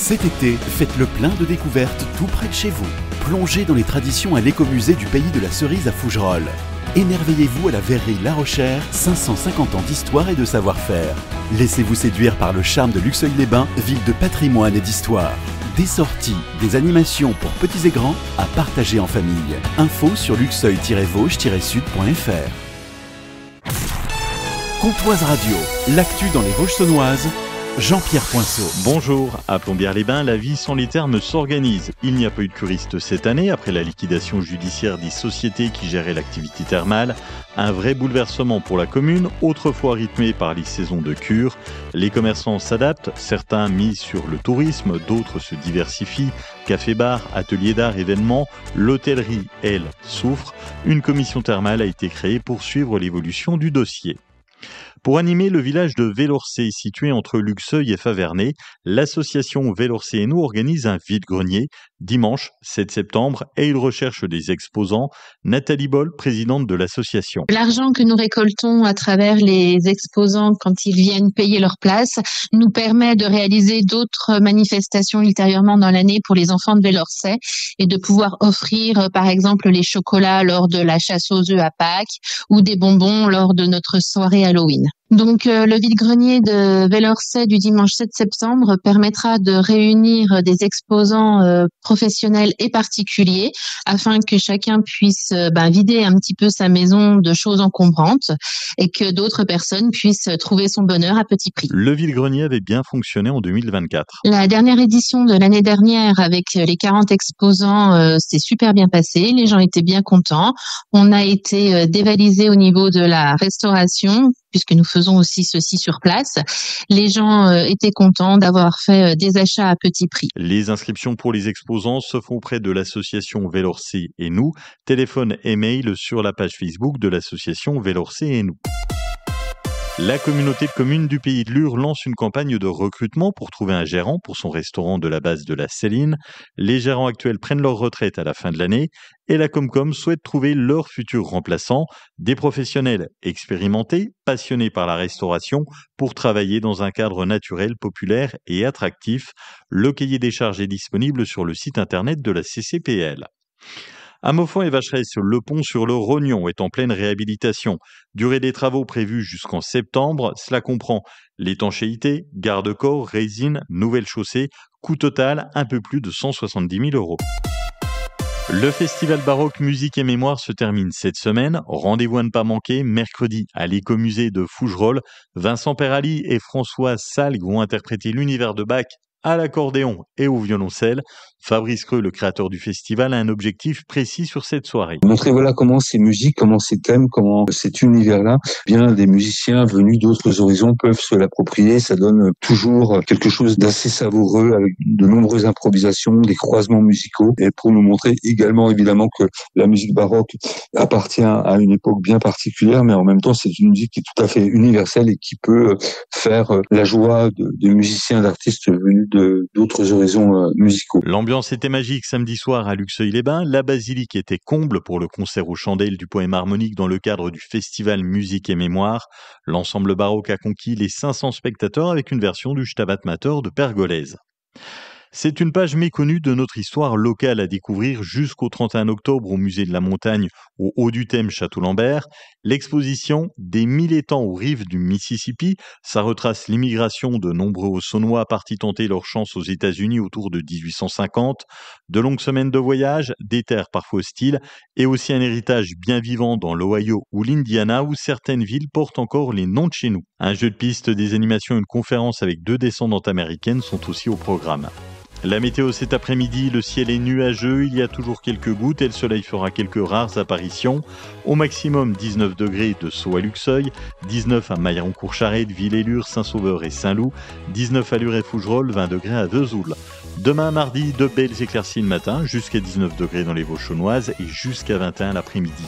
Cet été, faites le plein de découvertes tout près de chez vous. Plongez dans les traditions à l'écomusée du pays de la cerise à Fougerolles. Émerveillez-vous à la verrerie La Rochère, 550 ans d'histoire et de savoir-faire. Laissez-vous séduire par le charme de Luxeuil-les-Bains, ville de patrimoine et d'histoire. Des sorties, des animations pour petits et grands à partager en famille. Info sur luxeuil-vosges-sud.fr. Comtoise Radio, l'actu dans les Vosges saunoises. Jean-Pierre Poinceau. Bonjour, à Plombières-les-Bains, la vie sans les thermes s'organise. Il n'y a pas eu de curistes cette année après la liquidation judiciaire des sociétés qui géraient l'activité thermale. Un vrai bouleversement pour la commune, autrefois rythmée par les saisons de cure. Les commerçants s'adaptent, certains misent sur le tourisme, d'autres se diversifient. Café-bar, ateliers d'art, événements, l'hôtellerie, elle, souffre. Une commission thermale a été créée pour suivre l'évolution du dossier. Pour animer le village de Vellorcé, situé entre Luxeuil et Faverney, l'association Vellorcé et nous organise un vide-grenier dimanche 7 septembre et il recherche des exposants. Nathalie Boll, présidente de l'association. L'argent que nous récoltons à travers les exposants quand ils viennent payer leur place nous permet de réaliser d'autres manifestations ultérieurement dans l'année pour les enfants de Vellorcé et de pouvoir offrir par exemple les chocolats lors de la chasse aux œufs à Pâques ou des bonbons lors de notre soirée Halloween. Donc le vide-grenier de Vellorcé du dimanche 7 septembre permettra de réunir des exposants professionnels et particuliers afin que chacun puisse vider un petit peu sa maison de choses encombrantes et que d'autres personnes puissent trouver son bonheur à petit prix. Le vide-grenier avait bien fonctionné en 2024. La dernière édition de l'année dernière avec les 40 exposants s'est super bien passé, les gens étaient bien contents. On a été dévalisé au niveau de la restauration puisque nous faisons aussi ceci sur place. Les gens étaient contents d'avoir fait des achats à petit prix. Les inscriptions pour les exposants se font auprès de l'association Vellorcé et nous. Téléphone et mail sur la page Facebook de l'association Vellorcé et nous. La communauté de communes du Pays de Lure lance une campagne de recrutement pour trouver un gérant pour son restaurant de la base de la Céline. Les gérants actuels prennent leur retraite à la fin de l'année et la Comcom souhaite trouver leur futur remplaçant, des professionnels expérimentés, passionnés par la restauration, pour travailler dans un cadre naturel, populaire et attractif. Le cahier des charges est disponible sur le site internet de la CCPL. À Moffon et Vacheresse, le pont sur le Rognon est en pleine réhabilitation. Durée des travaux prévue jusqu'en septembre. Cela comprend l'étanchéité, garde-corps, résine, nouvelle chaussée. Coût total, un peu plus de 170 000 €. Le festival baroque musique et mémoire se termine cette semaine. Rendez-vous à ne pas manquer, mercredi à l'écomusée de Fougerolles. Vincent Perali et Françoise Salgue vont interpréter l'univers de Bach à l'accordéon et au violoncelle. Fabrice Creux, le créateur du festival, a un objectif précis sur cette soirée. Montrer comment ces musiques, comment ces thèmes, comment cet univers-là, bien des musiciens venus d'autres horizons peuvent se l'approprier. Ça donne toujours quelque chose d'assez savoureux avec de nombreuses improvisations, des croisements musicaux et pour nous montrer également évidemment que la musique baroque appartient à une époque bien particulière, mais en même temps c'est une musique qui est tout à fait universelle et qui peut faire la joie de musiciens, d'artistes venus d'autres horizons musicaux. L'ambiance était magique samedi soir à Luxeuil-les-Bains. La basilique était comble pour le concert aux chandelles du poème harmonique dans le cadre du festival Musique et Mémoire. L'ensemble baroque a conquis les 500 spectateurs avec une version du Stabat Mater de Pergolèse. C'est une page méconnue de notre histoire locale à découvrir jusqu'au 31 octobre au Musée de la Montagne au Haut du Thème Château-Lambert. L'exposition « Des 1000 étangs aux rives du Mississippi », ça retrace l'immigration de nombreux Haut-Saunois partis tenter leur chance aux États-Unis autour de 1850. De longues semaines de voyage, des terres parfois hostiles et aussi un héritage bien vivant dans l'Ohio ou l'Indiana où certaines villes portent encore les noms de chez nous. Un jeu de piste, des animations et une conférence avec 2 descendantes américaines sont aussi au programme. La météo cet après-midi, le ciel est nuageux, il y a toujours quelques gouttes et le soleil fera quelques rares apparitions. Au maximum 19 degrés de Sceaux à Luxeuil, 19 à Mailleron-Courcharette, Villers-Lure, Saint-Sauveur et Saint-Loup, 19 à Lure et Fougerolles, 20 degrés à Vesoul. Demain mardi, de belles éclaircies le matin, jusqu'à 19 degrés dans les Vosges saunoises et jusqu'à 21 l'après-midi.